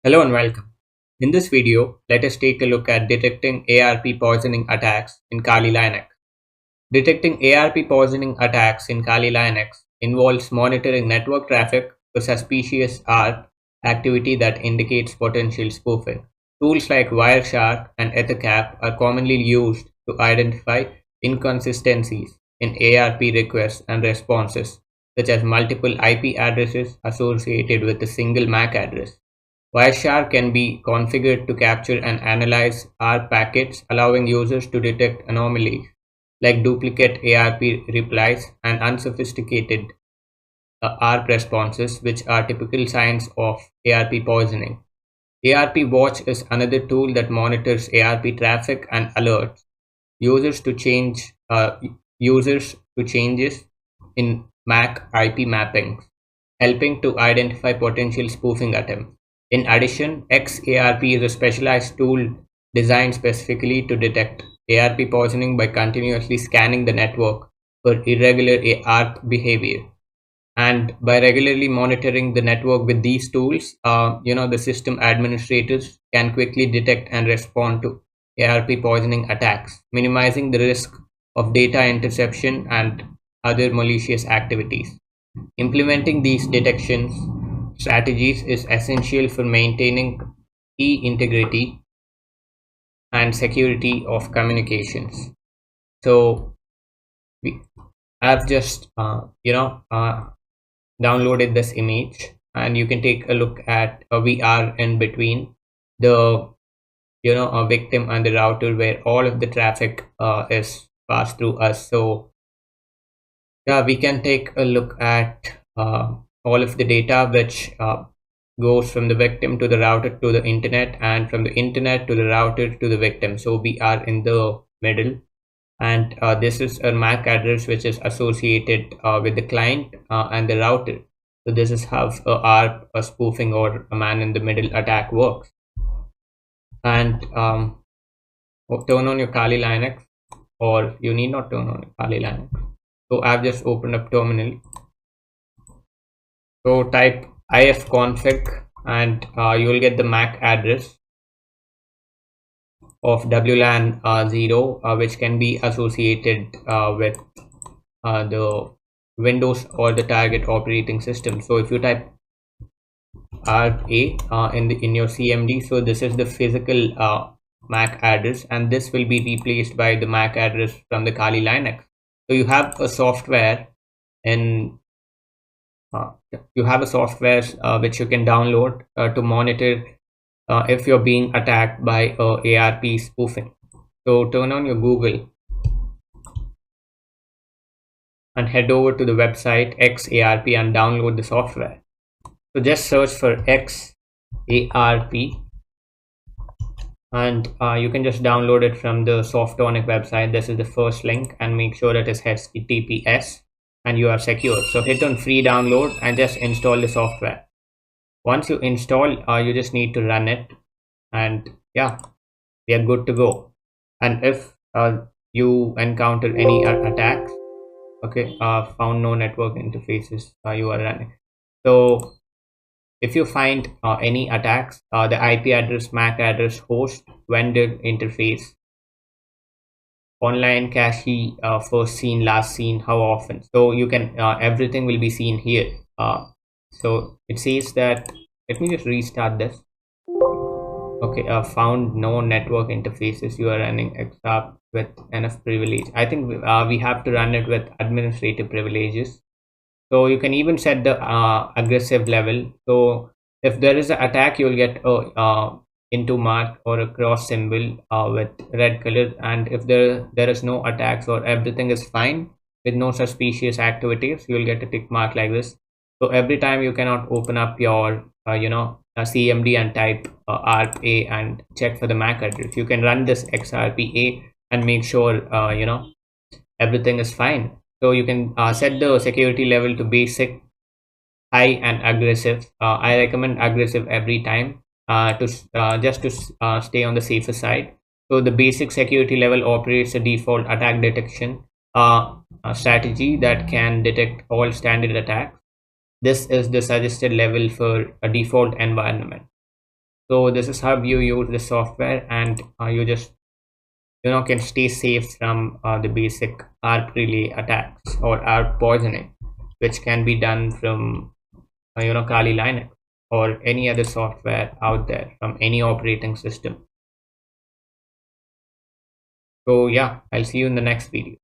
Hello and welcome. In this video, let us take a look at detecting ARP poisoning attacks in Kali Linux. Detecting ARP poisoning attacks in Kali Linux involves monitoring network traffic for suspicious ARP activity that indicates potential spoofing. Tools like Wireshark and Ethercap are commonly used to identify inconsistencies in ARP requests and responses, such as multiple IP addresses associated with a single MAC address. Wireshark can be configured to capture and analyze ARP packets, allowing users to detect anomalies like duplicate ARP replies and unsophisticated ARP responses, which are typical signs of ARP poisoning. ARP Watch is another tool that monitors ARP traffic and alerts users to changes in MAC IP mappings, helping to identify potential spoofing attempts. In addition, XARP is a specialized tool designed specifically to detect ARP poisoning by continuously scanning the network for irregular ARP behavior. And by regularly monitoring the network with these tools, the system administrators can quickly detect and respond to ARP poisoning attacks, minimizing the risk of data interception and other malicious activities. Implementing these detection strategies is essential for maintaining key integrity and security of communications. So we have just downloaded this image, and you can take a look at we are in between the a victim and the router where all of the traffic is passed through us. So yeah, we can take a look at all of the data which goes from the victim to the router to the internet, and from the internet to the router to the victim. So we are in the middle, and this is a MAC address which is associated with the client and the router. So this is how ARP, a spoofing or a man in the middle attack works. And turn on your Kali Linux, or you need not turn on your Kali Linux. So I've just opened up terminal. So type ifconfig and you will get the MAC address of WLAN 0, which can be associated with the Windows or the target operating system. So if you type ARP in your CMD, so this is the physical MAC address, and this will be replaced by the MAC address from the Kali Linux. So you have a software in which you can download to monitor if you're being attacked by ARP spoofing. So turn on your Google and head over to the website XARP and download the software. So just search for XARP, and you can just download it from the Softonic website. This is the first link, and make sure it is HTTPS and you are secure. So hit on free download and just install the software. Once you install, you just need to run it, and yeah, we are good to go. And if you encounter any attacks, okay, found no network interfaces you are running. So if you find any attacks, the IP address, MAC address, host, vendor interface, online cache, first seen, last seen, how often. So you can everything will be seen here. So it says that, let me just restart this. Okay, found no network interfaces. You are running XARP with enough privilege. I think we have to run it with administrative privileges. So you can even set the aggressive level. So if there is an attack, you will get a into mark or a cross symbol with red color, and if there is no attacks or everything is fine with no suspicious activities, you will get a tick mark like this. So every time you cannot open up your CMD and type ARP-A and check for the MAC address. You can run this XRP-A and make sure everything is fine. So you can set the security level to basic, high, and aggressive. I recommend aggressive every time to stay on the safer side. So the basic security level operates a default attack detection strategy that can detect all standard attacks. This is the suggested level for a default environment. So this is how you use the software, and you just can stay safe from the basic ARP relay attacks or ARP poisoning, which can be done from Kali Linux or any other software out there from any operating system. So yeah, I'll see you in the next video.